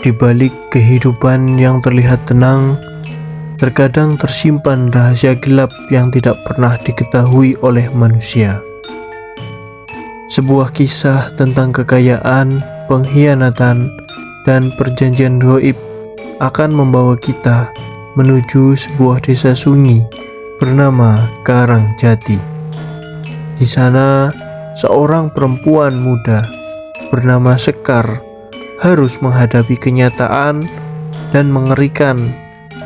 Di balik kehidupan yang terlihat tenang, terkadang tersimpan rahasia gelap yang tidak pernah diketahui oleh manusia. Sebuah kisah tentang kekayaan, pengkhianatan, dan perjanjian gaib akan membawa kita menuju sebuah desa sunyi bernama Karangjati. Di sana, seorang perempuan muda bernama Sekar harus menghadapi kenyataan dan mengerikan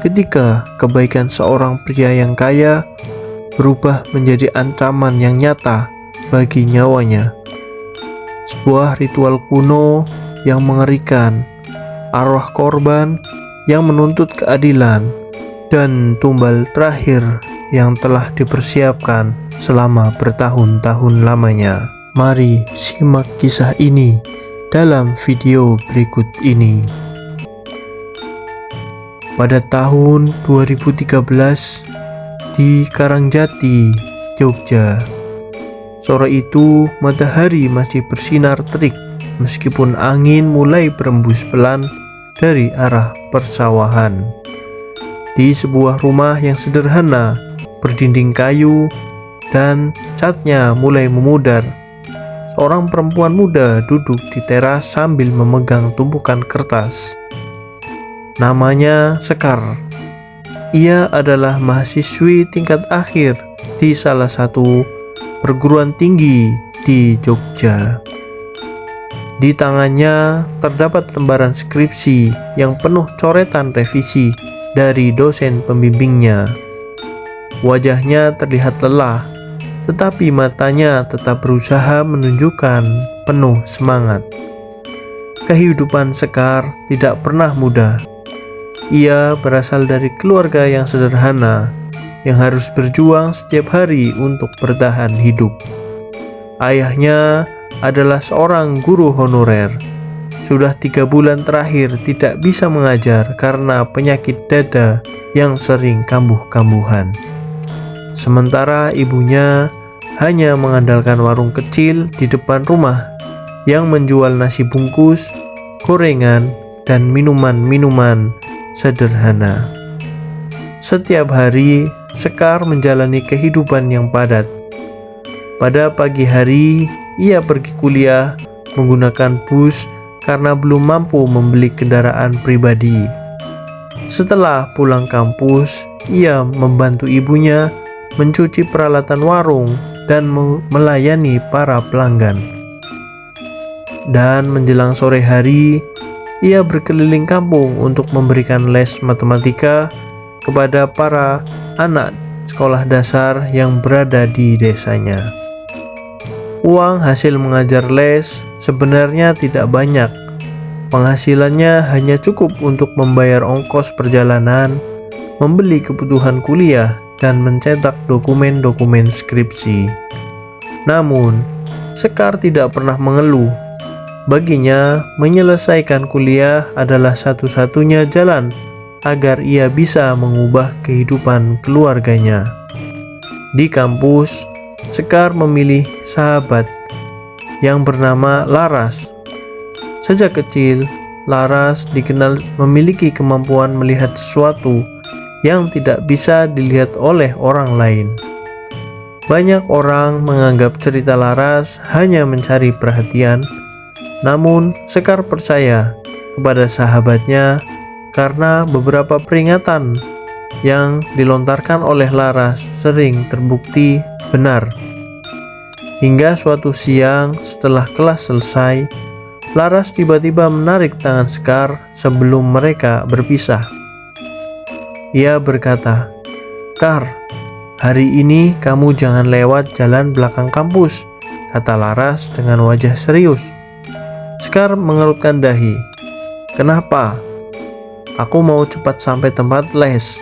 ketika kebaikan seorang pria yang kaya berubah menjadi ancaman yang nyata bagi nyawanya. Sebuah ritual kuno yang mengerikan, arwah korban yang menuntut keadilan, dan tumbal terakhir yang telah dipersiapkan selama bertahun-tahun lamanya. Mari simak kisah ini dalam video berikut ini. Pada tahun 2013 di Karangjati, Jogja. Sore itu matahari masih bersinar terik meskipun angin mulai berembus pelan dari arah persawahan. Di sebuah rumah yang sederhana berdinding kayu dan catnya mulai memudar, seorang perempuan muda duduk di teras sambil memegang tumpukan kertas. Namanya Sekar. Ia adalah mahasiswi tingkat akhir di salah satu perguruan tinggi di Jogja. Di tangannya terdapat lembaran skripsi yang penuh coretan revisi dari dosen pembimbingnya. Wajahnya terlihat lelah, tetapi matanya tetap berusaha menunjukkan penuh semangat. Kehidupan Sekar tidak pernah mudah. Ia berasal dari keluarga yang sederhana, yang harus berjuang setiap hari untuk bertahan hidup. Ayahnya adalah seorang guru honorer. Sudah 3 bulan terakhir tidak bisa mengajar karena penyakit dada yang sering kambuh-kambuhan. Sementara ibunya hanya mengandalkan warung kecil di depan rumah yang menjual nasi bungkus, gorengan, dan minuman-minuman sederhana. Setiap hari, Sekar menjalani kehidupan yang padat. Pada pagi hari, ia pergi kuliah menggunakan bus karena belum mampu membeli kendaraan pribadi. Setelah pulang kampus, ia membantu ibunya mencuci peralatan warung dan melayani para pelanggan. Dan menjelang sore hari, ia berkeliling kampung untuk memberikan les matematika kepada para anak sekolah dasar yang berada di desanya. Uang hasil mengajar les sebenarnya tidak banyak. Penghasilannya hanya cukup untuk membayar ongkos perjalanan, membeli kebutuhan kuliah, dan mencetak dokumen-dokumen skripsi. Namun, Sekar tidak pernah mengeluh. Baginya, menyelesaikan kuliah adalah satu-satunya jalan agar ia bisa mengubah kehidupan keluarganya. Di kampus, Sekar memilih sahabat yang bernama Laras. Sejak kecil, Laras dikenal memiliki kemampuan melihat sesuatu yang tidak bisa dilihat oleh orang lain. Banyak orang menganggap cerita Laras hanya mencari perhatian, namun Sekar percaya kepada sahabatnya karena beberapa peringatan yang dilontarkan oleh Laras sering terbukti benar. Hingga suatu siang setelah kelas selesai, Laras tiba-tiba menarik tangan Sekar sebelum mereka berpisah. Ia berkata, "Kar, hari ini kamu jangan lewat jalan belakang kampus," kata Laras dengan wajah serius. Sekar mengerutkan dahi. "Kenapa?" "Aku mau cepat sampai tempat les.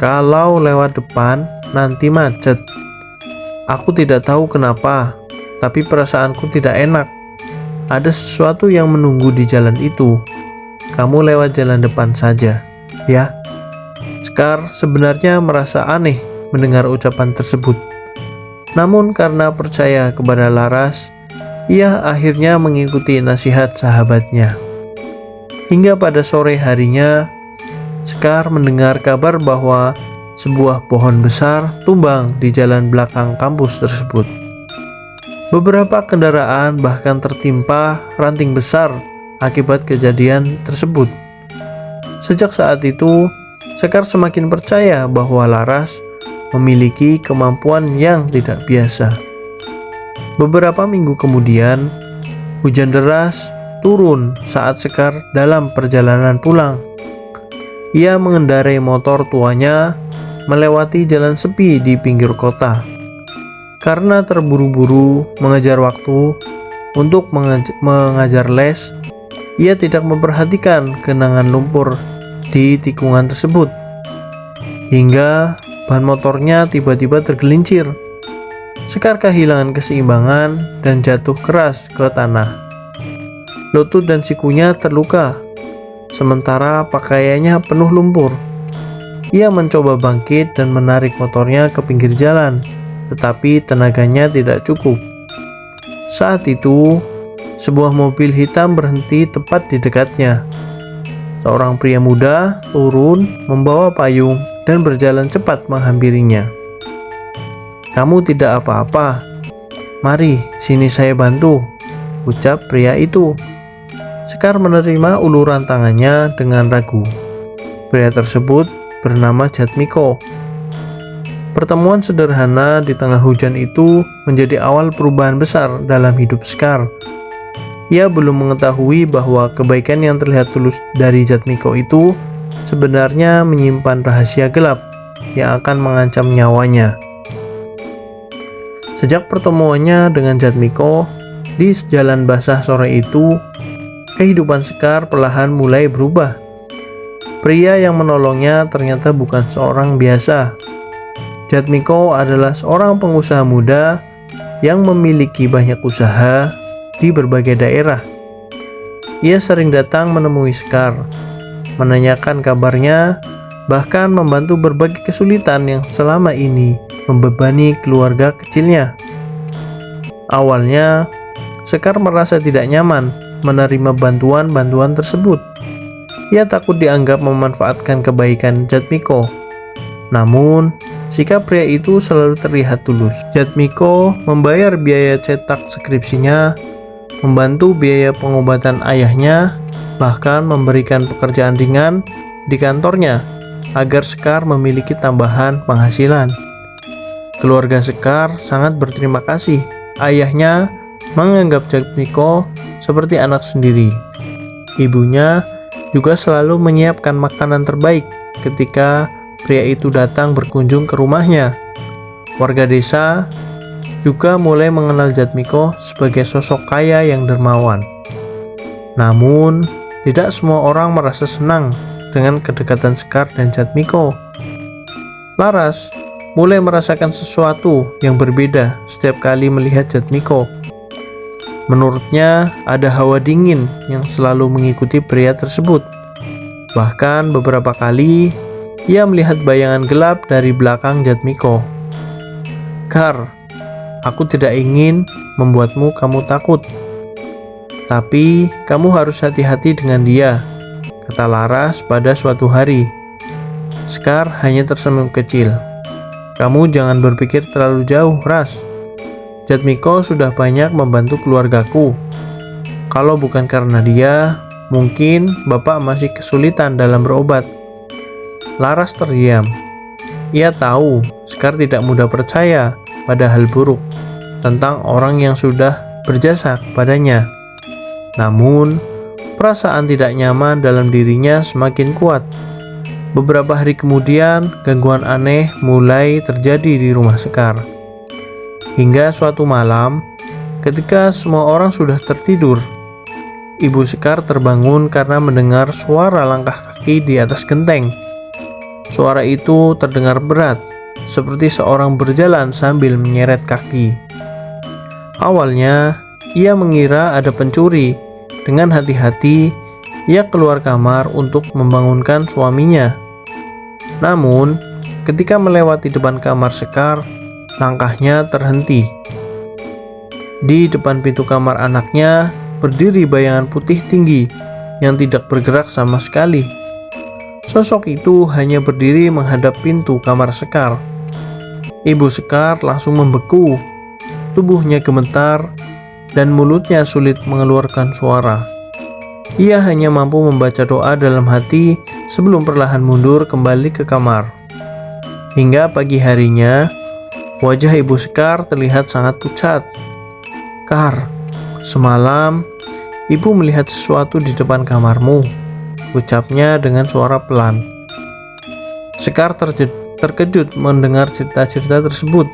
Kalau lewat depan, nanti macet." "Aku tidak tahu kenapa, tapi perasaanku tidak enak. Ada sesuatu yang menunggu di jalan itu. Kamu lewat jalan depan saja, ya." Sekar sebenarnya merasa aneh mendengar ucapan tersebut. Namun karena percaya kepada Laras, ia akhirnya mengikuti nasihat sahabatnya. Hingga pada sore harinya, Sekar mendengar kabar bahwa sebuah pohon besar tumbang di jalan belakang kampus tersebut. Beberapa kendaraan bahkan tertimpa ranting besar akibat kejadian tersebut. Sejak saat itu, Sekar semakin percaya bahwa Laras memiliki kemampuan yang tidak biasa. Beberapa minggu kemudian, hujan deras turun saat Sekar dalam perjalanan pulang. Ia mengendarai motor tuanya melewati jalan sepi di pinggir kota. Karena terburu-buru mengejar waktu untuk mengajar les, ia tidak memperhatikan genangan lumpur di tikungan tersebut. Hingga ban motornya tiba-tiba tergelincir. Sekar kehilangan keseimbangan dan jatuh keras ke tanah. Lutut dan sikunya terluka, sementara pakaiannya penuh lumpur. Ia mencoba bangkit dan menarik motornya ke pinggir jalan, tetapi tenaganya tidak cukup. Saat itu, sebuah mobil hitam berhenti tepat di dekatnya. Seorang pria muda turun membawa payung dan berjalan cepat menghampirinya. "Kamu tidak apa-apa. Mari, sini saya bantu," ucap pria itu. Sekar menerima uluran tangannya dengan ragu. Pria tersebut bernama Jatmiko. Pertemuan sederhana di tengah hujan itu menjadi awal perubahan besar dalam hidup Sekar. Ia belum mengetahui bahwa kebaikan yang terlihat tulus dari Jatmiko itu sebenarnya menyimpan rahasia gelap yang akan mengancam nyawanya. Sejak pertemuannya dengan Jatmiko di jalan basah sore itu, kehidupan Sekar perlahan mulai berubah. Pria yang menolongnya ternyata bukan seorang biasa. Jatmiko adalah seorang pengusaha muda yang memiliki banyak usaha di berbagai daerah. Ia sering datang menemui Sekar, menanyakan kabarnya, bahkan membantu berbagai kesulitan yang selama ini membebani keluarga kecilnya. Awalnya, Sekar merasa tidak nyaman menerima bantuan-bantuan tersebut. Ia takut dianggap memanfaatkan kebaikan Jatmiko. Namun, sikap pria itu selalu terlihat tulus. Jatmiko membayar biaya cetak skripsinya, membantu biaya pengobatan ayahnya, bahkan memberikan pekerjaan ringan di kantornya agar Sekar memiliki tambahan penghasilan. Keluarga Sekar sangat berterima kasih. Ayahnya menganggap Jatmiko seperti anak sendiri. Ibunya juga selalu menyiapkan makanan terbaik ketika pria itu datang berkunjung ke rumahnya. Warga desa juga mulai mengenal Jatmiko sebagai sosok kaya yang dermawan. Namun, tidak semua orang merasa senang dengan kedekatan Sekar dan Jatmiko. Laras mulai merasakan sesuatu yang berbeda setiap kali melihat Jatmiko. Menurutnya, ada hawa dingin yang selalu mengikuti pria tersebut. Bahkan beberapa kali, ia melihat bayangan gelap dari belakang Jatmiko. "Kar, aku tidak ingin membuatmu kamu takut. Tapi, kamu harus hati-hati dengan dia," kata Laras pada suatu hari. Sekar hanya tersenyum kecil. "Kamu jangan berpikir terlalu jauh, Ras. Jatmiko sudah banyak membantu keluargaku. Kalau bukan karena dia, mungkin Bapak masih kesulitan dalam berobat." Laras terdiam. Ia tahu Sekar tidak mudah percaya pada hal buruk tentang orang yang sudah berjasa kepadanya. Namun, perasaan tidak nyaman dalam dirinya semakin kuat. Beberapa hari kemudian, gangguan aneh mulai terjadi di rumah Sekar. Hingga suatu malam, ketika semua orang sudah tertidur, ibu Sekar terbangun karena mendengar suara langkah kaki di atas genteng. Suara itu terdengar berat, seperti seorang berjalan sambil menyeret kaki. Awalnya, ia mengira ada pencuri. Dengan hati-hati, ia keluar kamar untuk membangunkan suaminya. Namun, ketika melewati depan kamar Sekar, langkahnya terhenti. Di depan pintu kamar anaknya berdiri bayangan putih tinggi yang tidak bergerak sama sekali. Sosok itu hanya berdiri menghadap pintu kamar Sekar. Ibu Sekar langsung membeku, tubuhnya gemetar, dan mulutnya sulit mengeluarkan suara. Ia hanya mampu membaca doa dalam hati sebelum perlahan mundur kembali ke kamar. Hingga pagi harinya, wajah Ibu Sekar terlihat sangat pucat. "Kar, semalam ibu melihat sesuatu di depan kamarmu," ucapnya dengan suara pelan. Sekar terkejut mendengar cerita-cerita tersebut.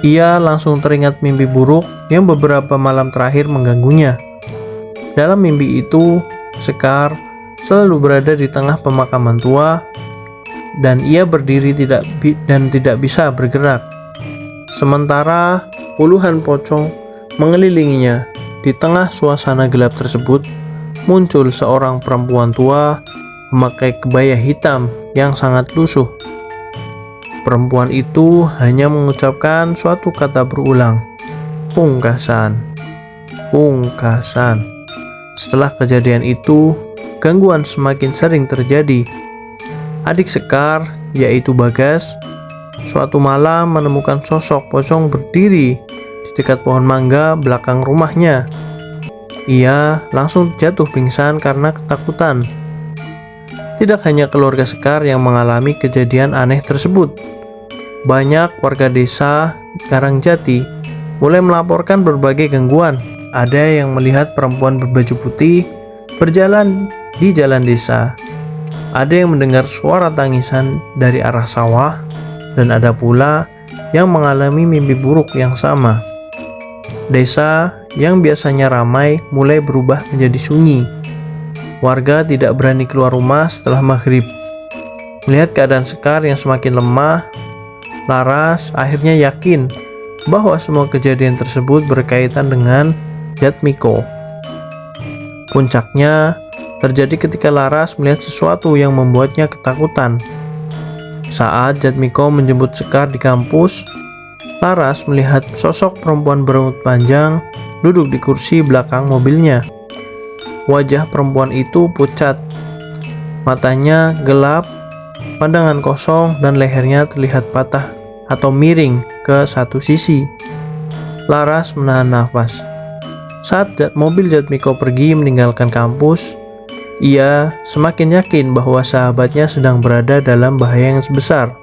Ia langsung teringat mimpi buruk yang beberapa malam terakhir mengganggunya. Dalam mimpi itu, Sekar selalu berada di tengah pemakaman tua dan ia berdiri tidak bisa bergerak. Sementara puluhan pocong mengelilinginya. Di tengah suasana gelap tersebut, muncul seorang perempuan tua memakai kebaya hitam yang sangat lusuh. Perempuan itu hanya mengucapkan suatu kata berulang, "Pungkasan, pungkasan." Setelah kejadian itu, gangguan semakin sering terjadi. Adik Sekar, yaitu Bagas, suatu malam menemukan sosok pocong berdiri di dekat pohon mangga belakang rumahnya. Ia langsung jatuh pingsan karena ketakutan. Tidak hanya keluarga Sekar yang mengalami kejadian aneh tersebut. Banyak warga desa Karangjati mulai melaporkan berbagai gangguan. Ada yang melihat perempuan berbaju putih berjalan di jalan desa. Ada yang mendengar suara tangisan dari arah sawah, dan ada pula yang mengalami mimpi buruk yang sama. Desa yang biasanya ramai mulai berubah menjadi sunyi. Warga tidak berani keluar rumah setelah maghrib. Melihat keadaan Sekar yang semakin lemah, Laras akhirnya yakin bahwa semua kejadian tersebut berkaitan dengan Jatmiko. Puncaknya terjadi ketika Laras melihat sesuatu yang membuatnya ketakutan. Saat Jatmiko menjemput Sekar di kampus, Laras melihat sosok perempuan berambut panjang duduk di kursi belakang mobilnya. Wajah perempuan itu pucat, matanya gelap, pandangan kosong, dan lehernya terlihat patah atau miring ke satu sisi. Laras menahan nafas. Saat mobil Jatmiko pergi meninggalkan kampus, ia semakin yakin bahwa sahabatnya sedang berada dalam bahaya yang besar.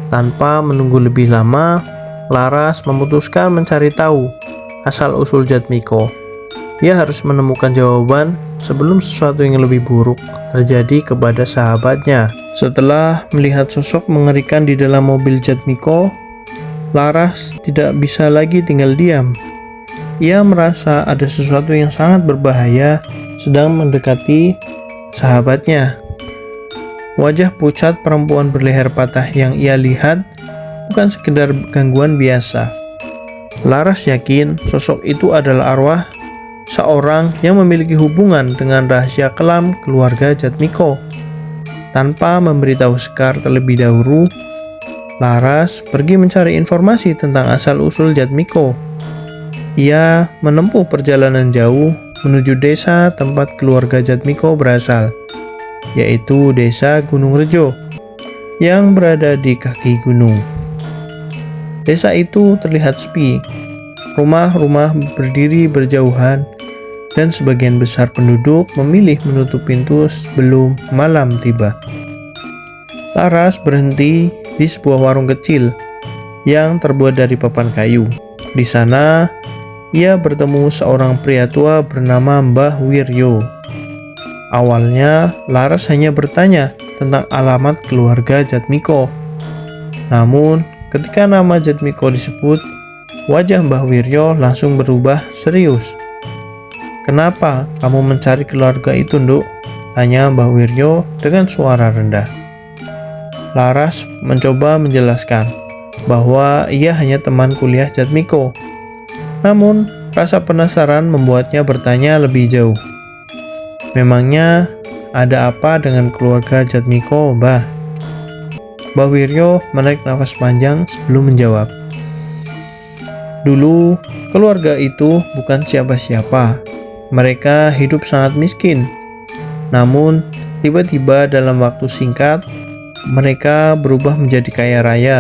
Tanpa menunggu lebih lama, Laras memutuskan mencari tahu asal-usul Jatmiko. Ia harus menemukan jawaban sebelum sesuatu yang lebih buruk terjadi kepada sahabatnya. Setelah melihat sosok mengerikan di dalam mobil Jatmiko, Laras tidak bisa lagi tinggal diam. Ia merasa ada sesuatu yang sangat berbahaya sedang mendekati sahabatnya. Wajah pucat perempuan berleher patah yang ia lihat bukan sekedar gangguan biasa. Laras yakin sosok itu adalah arwah seorang yang memiliki hubungan dengan rahasia kelam keluarga Jatmiko. Tanpa memberitahu Sekar terlebih dahulu, Laras pergi mencari informasi tentang asal-usul Jatmiko. Ia menempuh perjalanan jauh menuju desa tempat keluarga Jatmiko berasal, yaitu desa Gunung Rejo yang berada di kaki gunung. Desa itu terlihat sepi, rumah-rumah berdiri berjauhan, dan sebagian besar penduduk memilih menutup pintu sebelum malam tiba. Laras berhenti di sebuah warung kecil yang terbuat dari papan kayu. Di sana, ia bertemu seorang pria tua bernama Mbah Wiryo. Awalnya, Laras hanya bertanya tentang alamat keluarga Jatmiko. Namun, ketika nama Jatmiko disebut, wajah Mbah Wiryo langsung berubah serius. "Kenapa kamu mencari keluarga itu, Nduk?" tanya Mbah Wiryo dengan suara rendah. Laras mencoba menjelaskan bahwa ia hanya teman kuliah Jatmiko. Namun, rasa penasaran membuatnya bertanya lebih jauh. "Memangnya ada apa dengan keluarga Jatmiko, Mbah?" Mbah Wiryo menarik nafas panjang sebelum menjawab. "Dulu, keluarga itu bukan siapa-siapa. mereka hidup sangat miskin. Namun, tiba-tiba dalam waktu singkat, mereka berubah menjadi kaya raya.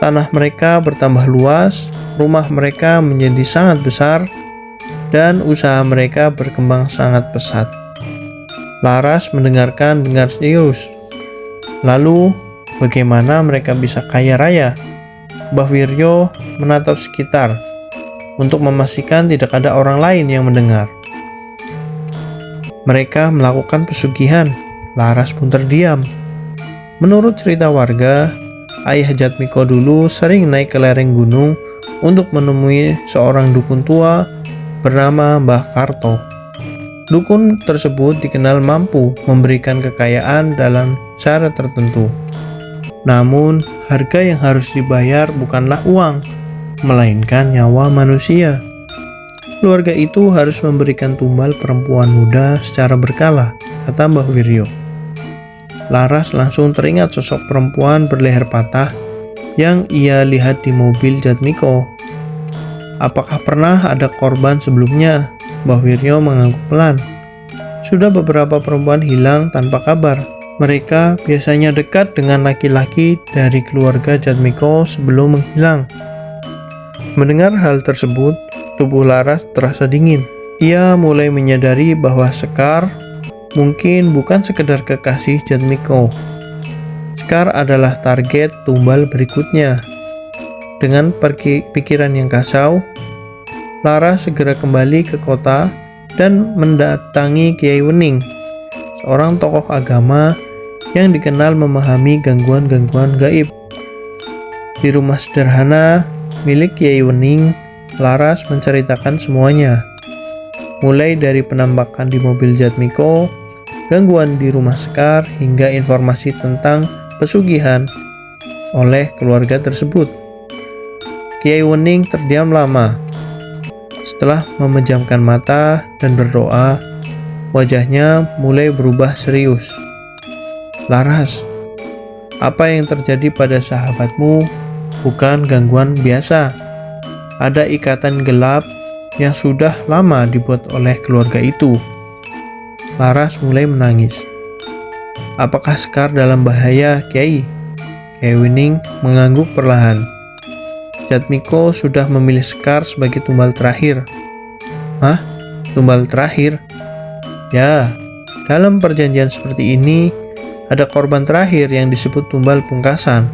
Tanah mereka bertambah luas, rumah mereka menjadi sangat besar, dan usaha mereka berkembang sangat pesat. Laras mendengarkan dengan serius. Lalu, bagaimana mereka bisa kaya raya? Mbah Wiryo menatap sekitar untuk memastikan tidak ada orang lain yang mendengar. Mereka melakukan pesugihan. Laras pun terdiam. Menurut cerita warga, ayah Jatmiko dulu sering naik ke lereng gunung untuk menemui seorang dukun tua bernama Mbah Karto. Dukun tersebut dikenal mampu memberikan kekayaan dalam cara tertentu. Namun, harga yang harus dibayar bukanlah uang, melainkan nyawa manusia. Keluarga itu harus memberikan tumbal perempuan muda secara berkala, kata Mbah Wiryo. Laras langsung teringat sosok perempuan berleher patah yang ia lihat di mobil Jatmiko. Apakah pernah ada korban sebelumnya? Mbah Wiryo mengangguk pelan. Sudah beberapa perempuan hilang tanpa kabar. Mereka biasanya dekat dengan laki-laki dari keluarga Jatmiko sebelum menghilang. Mendengar hal tersebut, tubuh Laras terasa dingin. Ia mulai menyadari bahwa Sekar mungkin bukan sekedar kekasih Jatmiko. Sekar adalah target tumbal berikutnya. Dengan pikiran yang kacau, Laras segera kembali ke kota dan mendatangi Kiai Wening, seorang tokoh agama yang dikenal memahami gangguan-gangguan gaib. Di rumah sederhana milik Kiai Wening, Laras menceritakan semuanya. Mulai dari penampakan di mobil Jatmiko, gangguan di rumah Sekar, hingga informasi tentang pesugihan oleh keluarga tersebut. Kiai Wening terdiam lama. Setelah memejamkan mata dan berdoa, wajahnya mulai berubah serius. Laras, apa yang terjadi pada sahabatmu bukan gangguan biasa. Ada ikatan gelap yang sudah lama dibuat oleh keluarga itu. Laras mulai menangis. Apakah Sekar dalam bahaya, Kiai? Kiai Wening mengangguk perlahan. Jatmiko sudah memilih Sekar sebagai tumbal terakhir. Hah? Tumbal terakhir? Ya, dalam perjanjian seperti ini, ada korban terakhir yang disebut tumbal pungkasan.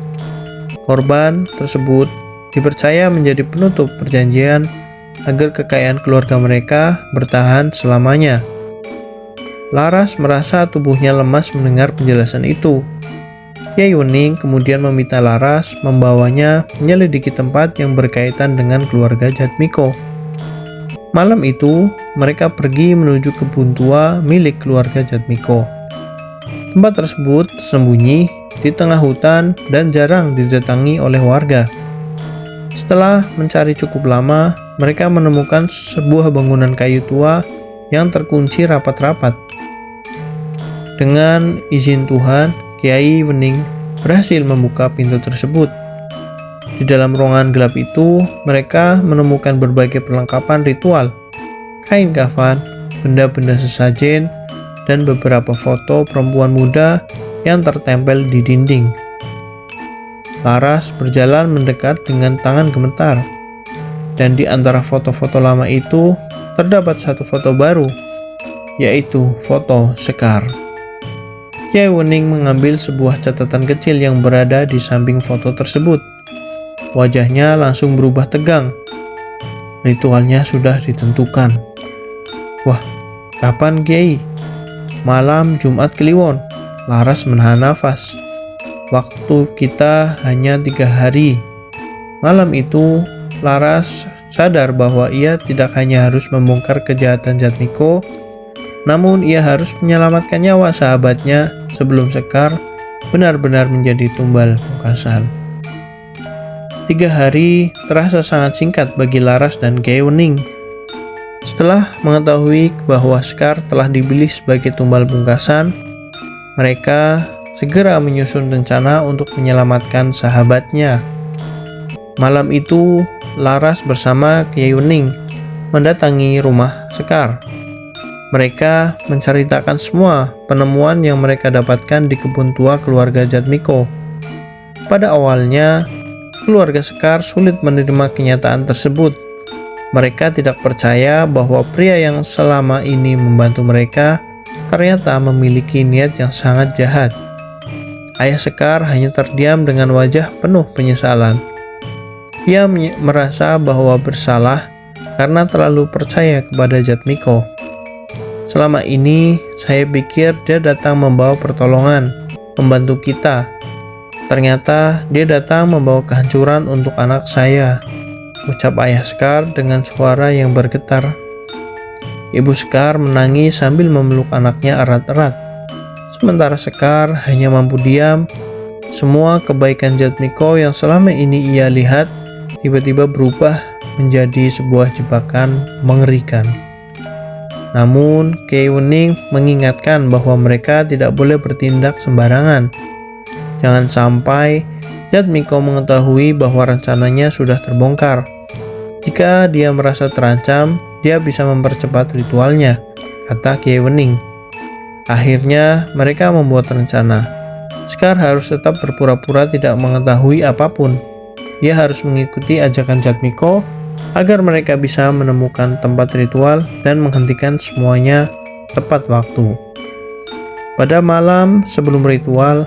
Korban tersebut dipercaya menjadi penutup perjanjian agar kekayaan keluarga mereka bertahan selamanya. Laras merasa tubuhnya lemas mendengar penjelasan itu. Kiai Wening kemudian meminta Laras membawanya menyelidiki tempat yang berkaitan dengan keluarga Jatmiko. Malam itu, mereka pergi menuju kebun tua milik keluarga Jatmiko. Tempat tersebut tersembunyi di tengah hutan dan jarang didatangi oleh warga. Setelah mencari cukup lama, mereka menemukan sebuah bangunan kayu tua yang terkunci rapat-rapat. Dengan izin Tuhan, Kiai Wening berhasil membuka pintu tersebut. Di dalam ruangan gelap itu, mereka menemukan berbagai perlengkapan ritual, kain kafan, benda-benda sesajen, dan beberapa foto perempuan muda yang tertempel di dinding. Laras berjalan mendekat dengan tangan gemetar, dan di antara foto-foto lama itu terdapat satu foto baru, yaitu foto Sekar. Kiai Wening mengambil sebuah catatan kecil yang berada di samping foto tersebut. Wajahnya langsung berubah tegang. Ritualnya sudah ditentukan. Wah, kapan, Kiai? Malam Jumat Kliwon. Laras menahan nafas. Waktu kita hanya 3 hari. Malam itu, Laras sadar bahwa ia tidak hanya harus membongkar kejahatan Jatmiko, namun ia harus menyelamatkan nyawa sahabatnya sebelum Sekar benar-benar menjadi tumbal pungkasan. 3 hari terasa sangat singkat bagi Laras dan Kiai Wening. Setelah mengetahui bahwa Sekar telah dipilih sebagai tumbal pungkasan, mereka segera menyusun rencana untuk menyelamatkan sahabatnya. Malam itu, Laras bersama Kiai Wening mendatangi rumah Sekar. Mereka menceritakan semua penemuan yang mereka dapatkan di kebun tua keluarga Jatmiko. Pada awalnya, keluarga Sekar sulit menerima kenyataan tersebut. Mereka tidak percaya bahwa pria yang selama ini membantu mereka ternyata memiliki niat yang sangat jahat. Ayah Sekar hanya terdiam dengan wajah penuh penyesalan. Ia merasa bahwa bersalah karena terlalu percaya kepada Jatmiko. Selama ini, saya pikir dia datang membawa pertolongan, membantu kita. Ternyata dia datang membawa kehancuran untuk anak saya, ucap ayah Sekar dengan suara yang bergetar. Ibu Sekar menangis sambil memeluk anaknya erat-erat. Sementara Sekar hanya mampu diam. Semua kebaikan Jatmiko yang selama ini ia lihat tiba-tiba berubah menjadi sebuah jebakan mengerikan. Namun, Kyai Wening mengingatkan bahwa mereka tidak boleh bertindak sembarangan. Jangan sampai Jatmiko mengetahui bahwa rencananya sudah terbongkar. Jika dia merasa terancam, dia bisa mempercepat ritualnya, kata Kyai Wening. Akhirnya, mereka membuat rencana. Sekar harus tetap berpura-pura tidak mengetahui apapun. Dia harus mengikuti ajakan Jatmiko agar mereka bisa menemukan tempat ritual dan menghentikan semuanya tepat waktu. Pada malam sebelum ritual,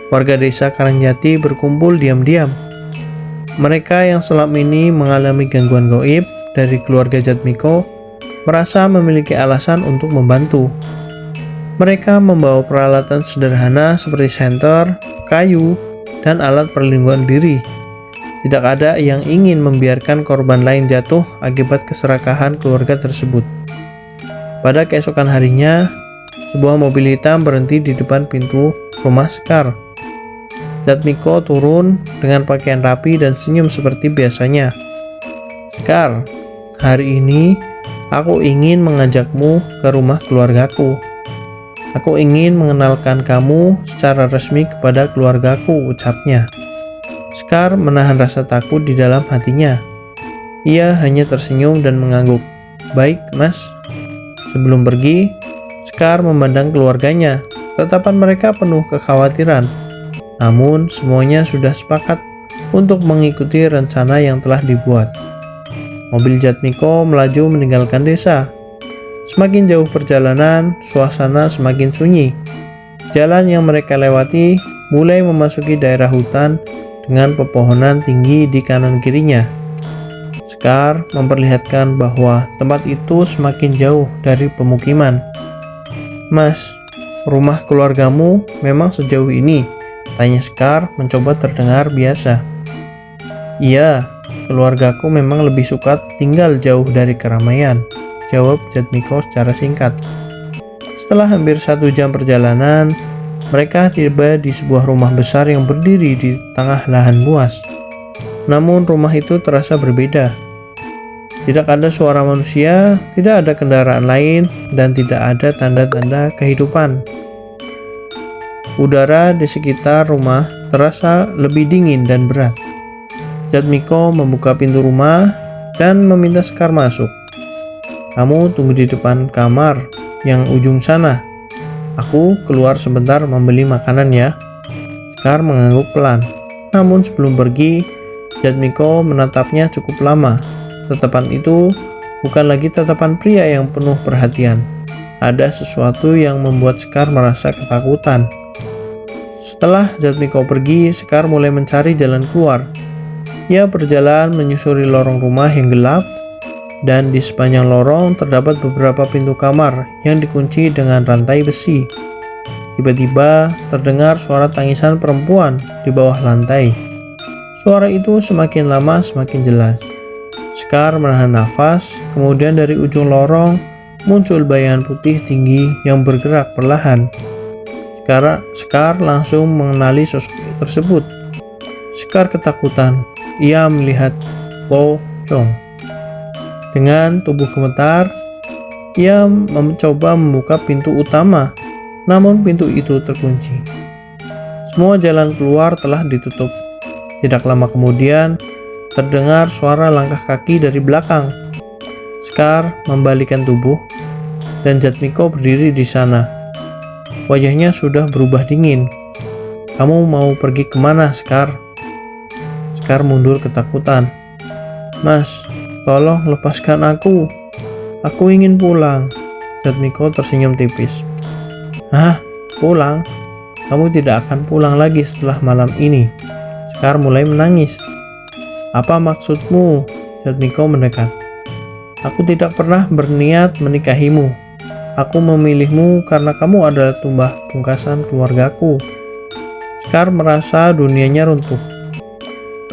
warga desa Karangjati berkumpul diam-diam. Mereka yang selama ini mengalami gangguan gaib dari keluarga Jatmiko merasa memiliki alasan untuk membantu. Mereka membawa peralatan sederhana seperti senter, kayu, dan alat perlindungan diri. Tidak ada yang ingin membiarkan korban lain jatuh akibat keserakahan keluarga tersebut. Pada keesokan harinya, sebuah mobil hitam berhenti di depan pintu rumah Sekar. Jatmiko turun dengan pakaian rapi dan senyum seperti biasanya. Sekar, hari ini aku ingin mengajakmu ke rumah keluargaku. Aku ingin mengenalkan kamu secara resmi kepada keluargaku, ucapnya. Sekar menahan rasa takut di dalam hatinya. Ia hanya tersenyum dan mengangguk. Baik, Mas. Sebelum pergi, Sekar memandang keluarganya. Tatapan mereka penuh kekhawatiran. Namun, semuanya sudah sepakat untuk mengikuti rencana yang telah dibuat. Mobil Jatmiko melaju meninggalkan desa. Semakin jauh perjalanan, suasana semakin sunyi. Jalan yang mereka lewati mulai memasuki daerah hutan dengan pepohonan tinggi di kanan kirinya. Sekar memperlihatkan bahwa tempat itu semakin jauh dari pemukiman. Mas, rumah keluargamu memang sejauh ini? Tanya Sekar mencoba terdengar biasa. Iya, keluargaku memang lebih suka tinggal jauh dari keramaian, jawab Jatmiko secara singkat. Setelah hampir 1 jam perjalanan, mereka tiba di sebuah rumah besar yang berdiri di tengah lahan luas. Namun rumah itu terasa berbeda. Tidak ada suara manusia, tidak ada kendaraan lain, dan tidak ada tanda-tanda kehidupan. Udara di sekitar rumah terasa lebih dingin dan berat. Jatmiko membuka pintu rumah dan meminta Sekar masuk. Kamu tunggu di depan kamar yang ujung sana. Aku keluar sebentar membeli makanan ya. Sekar mengangguk pelan. Namun sebelum pergi, Jatmiko menatapnya cukup lama. Tatapan itu bukan lagi tatapan pria yang penuh perhatian. Ada sesuatu yang membuat Sekar merasa ketakutan. Setelah Jatmiko pergi, Sekar mulai mencari jalan keluar. Ia berjalan menyusuri lorong rumah yang gelap, dan di sepanjang lorong terdapat beberapa pintu kamar yang dikunci dengan rantai besi. Tiba-tiba terdengar suara tangisan perempuan di bawah lantai. Suara itu semakin lama semakin jelas. Sekar menahan nafas, kemudian dari ujung lorong muncul bayangan putih tinggi yang bergerak perlahan. Sekar langsung mengenali sosok tersebut. Sekar ketakutan. Ia melihat Po Chong. Dengan tubuh gemetar, ia mencoba membuka pintu utama, namun pintu itu terkunci. Semua jalan keluar telah ditutup. Tidak lama kemudian, terdengar suara langkah kaki dari belakang. Sekar membalikkan tubuh, dan Jatmiko berdiri di sana. Wajahnya sudah berubah dingin. "Kamu mau pergi kemana, Sekar?" Sekar mundur ketakutan. "Mas, tolong lepaskan aku. Aku ingin pulang." Jatmiko tersenyum tipis. "Hah? Pulang? Kamu tidak akan pulang lagi setelah malam ini." Sekar mulai menangis. "Apa maksudmu?" Jatmiko mendekat. "Aku tidak pernah berniat menikahimu. Aku memilihmu karena kamu adalah tumbal pungkasan keluargaku." Sekar merasa dunianya runtuh.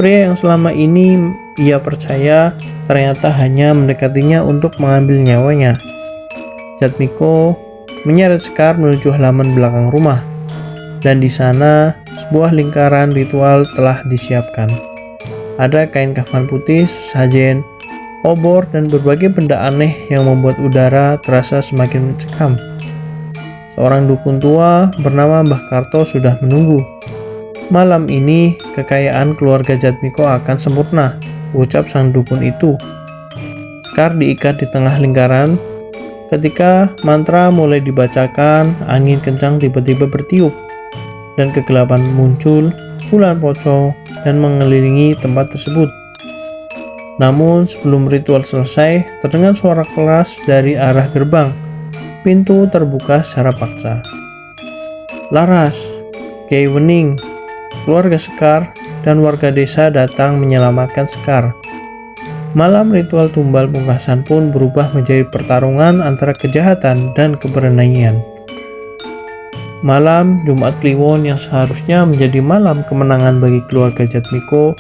Pria yang selama ini ia percaya ternyata hanya mendekatinya untuk mengambil nyawanya. Jatmiko menyeret Sekar menuju halaman belakang rumah, dan di sana sebuah lingkaran ritual telah disiapkan. Ada kain kafan putih, sesajen, obor, dan berbagai benda aneh yang membuat udara terasa semakin mencekam. Seorang dukun tua bernama Mbah Karto sudah menunggu. "Malam ini kekayaan keluarga Jatmiko akan sempurna," ucap sang dukun itu. Sekar diikat di tengah lingkaran. Ketika mantra mulai dibacakan, angin kencang tiba-tiba bertiup, dan kegelapan muncul, bulan pocong, dan mengelilingi tempat tersebut. Namun sebelum ritual selesai, terdengar suara keras dari arah gerbang. Pintu terbuka secara paksa. Laras, Kyai Wening, keluarga Sekar, dan warga desa datang menyelamatkan Sekar. Malam ritual tumbal pungkasan pun berubah menjadi pertarungan antara kejahatan dan keberanian. Malam Jumat Kliwon yang seharusnya menjadi malam kemenangan bagi keluarga Jatmiko,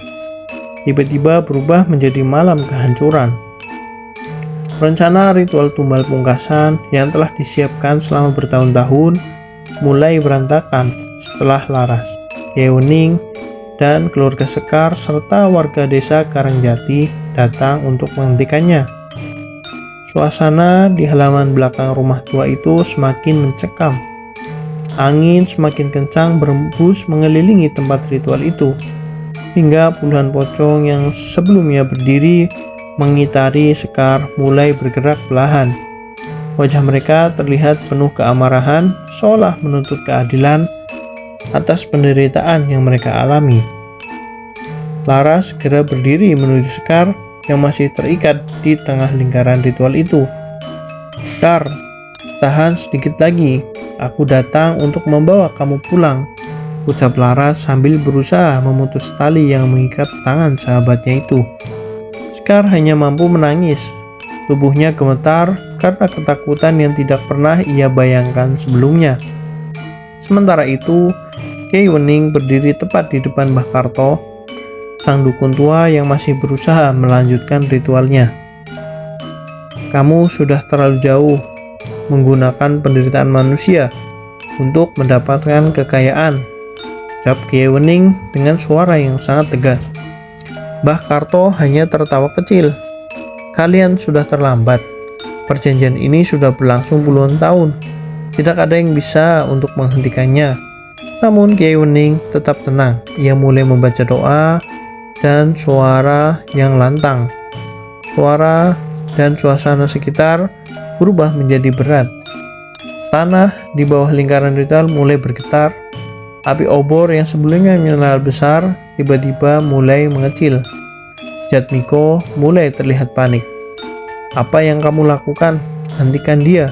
tiba-tiba berubah menjadi malam kehancuran. Rencana ritual tumbal pungkasan yang telah disiapkan selama bertahun-tahun mulai berantakan setelah Laras, Kyai Wening, dan keluarga Sekar serta warga desa Karangjati datang untuk menghentikannya. Suasana di halaman belakang rumah tua itu semakin mencekam. Angin semakin kencang berembus mengelilingi tempat ritual itu, hingga puluhan pocong yang sebelumnya berdiri mengitari Sekar mulai bergerak perlahan. Wajah mereka terlihat penuh keamarahan, seolah menuntut keadilan atas penderitaan yang mereka alami. Laras segera berdiri menuju Sekar yang masih terikat di tengah lingkaran ritual itu. "Sekar, tahan sedikit lagi. Aku datang untuk membawa kamu pulang," ucap Laras sambil berusaha memutus tali yang mengikat tangan sahabatnya itu. Sekar hanya mampu menangis. Tubuhnya gemetar karena ketakutan yang tidak pernah ia bayangkan sebelumnya. Sementara itu, Kyai Wening berdiri tepat di depan Mbah Karto, sang dukun tua yang masih berusaha melanjutkan ritualnya. "Kamu sudah terlalu jauh menggunakan penderitaan manusia untuk mendapatkan kekayaan," ucap Kyai Wening dengan suara yang sangat tegas. Mbah Karto hanya tertawa kecil. "Kalian sudah terlambat. Perjanjian ini sudah berlangsung puluhan tahun. Tidak ada yang bisa untuk menghentikannya." Namun Kyai Wening tetap tenang. Ia mulai membaca doa, dan suara yang lantang. Suara dan suasana sekitar berubah menjadi berat. Tanah di bawah lingkaran ritual mulai bergetar. Api obor yang sebelumnya menyala besar tiba-tiba mulai mengecil. Jatmiko mulai terlihat panik. "Apa yang kamu lakukan? Hentikan dia!"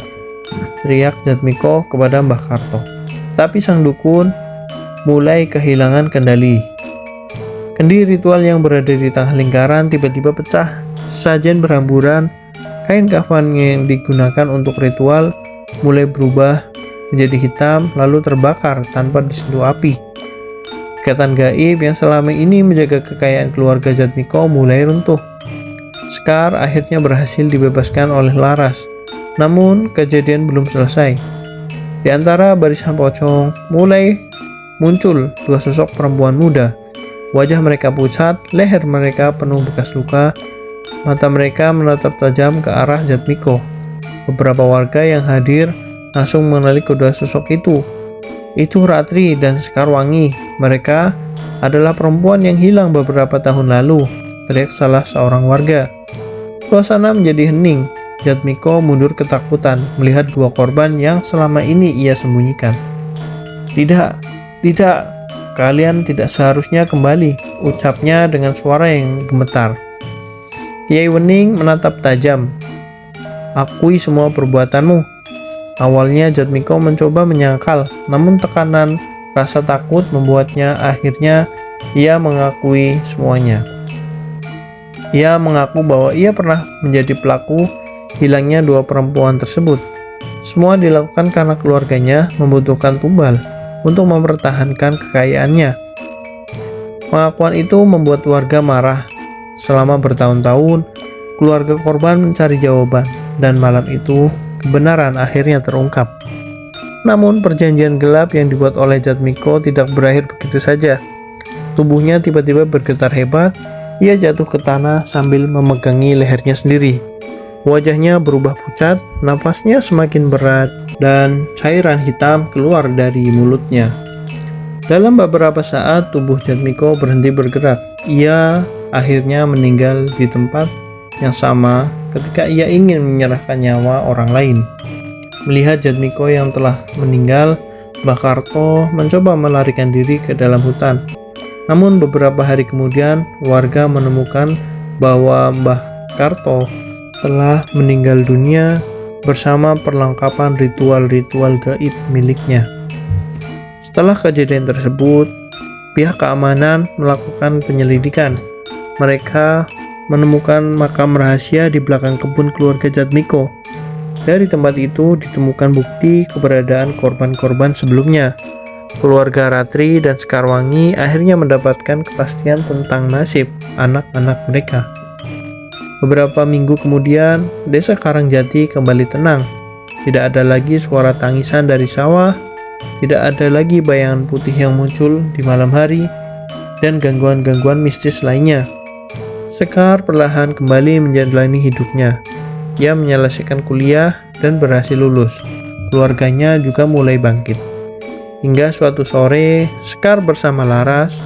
teriak Jatmiko kepada Mbah Karto. Tapi sang dukun mulai kehilangan kendali. Kendi ritual yang berada di tengah lingkaran tiba-tiba pecah. Sesajen berhamburan. Kain kafan yang digunakan untuk ritual mulai berubah menjadi hitam lalu terbakar tanpa disentuh api. Ikatan gaib yang selama ini menjaga kekayaan keluarga Jatmiko mulai runtuh. Sekar akhirnya berhasil dibebaskan oleh Laras. Namun kejadian belum selesai. Di antara barisan pocong mulai muncul dua sosok perempuan muda. Wajah mereka pucat, leher mereka penuh bekas luka, mata mereka menatap tajam ke arah Jatmiko. Beberapa warga yang hadir langsung mengenali kedua sosok itu. "Itu Ratri dan Sekarwangi. Mereka adalah perempuan yang hilang beberapa tahun lalu," teriak salah seorang warga. Suasana menjadi hening. Jatmiko mundur ketakutan melihat dua korban yang selama ini ia sembunyikan. Tidak, tidak, kalian tidak seharusnya kembali, ucapnya dengan suara yang gemetar. Kiai Wening menatap tajam. Akui semua perbuatanmu. Awalnya Jatmiko mencoba menyangkal, namun tekanan rasa takut membuatnya akhirnya ia mengakui semuanya. Ia mengaku bahwa ia pernah menjadi pelaku hilangnya dua perempuan tersebut. Semua dilakukan karena keluarganya membutuhkan tumbal untuk mempertahankan kekayaannya. Pengakuan itu membuat warga marah. Selama bertahun-tahun, keluarga korban mencari jawaban, dan malam itu kebenaran akhirnya terungkap. Namun perjanjian gelap yang dibuat oleh Jatmiko tidak berakhir begitu saja. Tubuhnya tiba-tiba bergetar hebat. Ia jatuh ke tanah sambil memegangi lehernya sendiri. Wajahnya berubah pucat, napasnya semakin berat, dan cairan hitam keluar dari mulutnya. Dalam beberapa saat, tubuh Jatmiko berhenti bergerak. Ia akhirnya meninggal di tempat yang sama ketika ia ingin menyerahkan nyawa orang lain. Melihat Jatmiko yang telah meninggal, Mbah Karto mencoba melarikan diri ke dalam hutan. Namun beberapa hari kemudian, warga menemukan bahwa Mbah Karto telah meninggal dunia bersama perlengkapan ritual-ritual gaib miliknya. Setelah kejadian tersebut, pihak keamanan melakukan penyelidikan. Mereka menemukan makam rahasia di belakang kebun keluarga Jatmiko. Dari tempat itu ditemukan bukti keberadaan korban-korban sebelumnya. Keluarga Ratri dan Sekarwangi akhirnya mendapatkan kepastian tentang nasib anak-anak mereka. Beberapa minggu kemudian, desa Karangjati kembali tenang. Tidak ada lagi suara tangisan dari sawah, tidak ada lagi bayangan putih yang muncul di malam hari, dan gangguan-gangguan mistis lainnya. Sekar perlahan kembali menjalani hidupnya. Ia menyelesaikan kuliah dan berhasil lulus. Keluarganya juga mulai bangkit. Hingga suatu sore, Sekar bersama Laras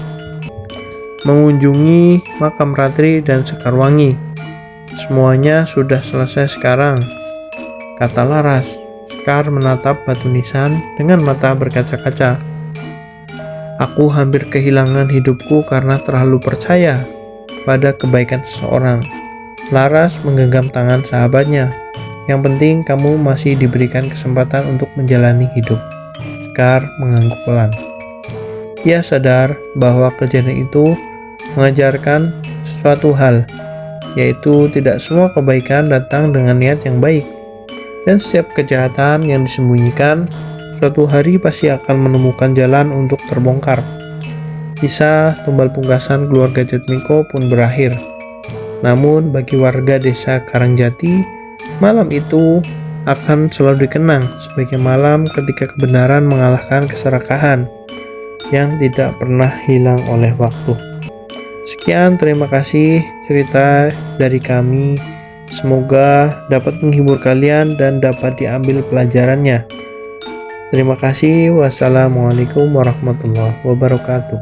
mengunjungi makam Ratri dan Sekarwangi. Semuanya sudah selesai sekarang, kata Laras. Sekar menatap batu nisan dengan mata berkaca-kaca. Aku hampir kehilangan hidupku karena terlalu percaya pada kebaikan seseorang. Laras menggenggam tangan sahabatnya. Yang penting kamu masih diberikan kesempatan untuk menjalani hidup. Sekar mengangguk pelan. Ia sadar bahwa kejadian itu mengajarkan sesuatu hal, yaitu tidak semua kebaikan datang dengan niat yang baik, dan setiap kejahatan yang disembunyikan suatu hari pasti akan menemukan jalan untuk terbongkar. Kisah tumbal pungkasan keluarga Jatmiko pun berakhir. Namun bagi warga desa Karangjati, malam itu akan selalu dikenang sebagai malam ketika kebenaran mengalahkan keserakahan yang tidak pernah hilang oleh waktu. Sekian, terima kasih cerita dari kami. Semoga dapat menghibur kalian dan dapat diambil pelajarannya. Terima kasih. Wassalamualaikum warahmatullahi wabarakatuh.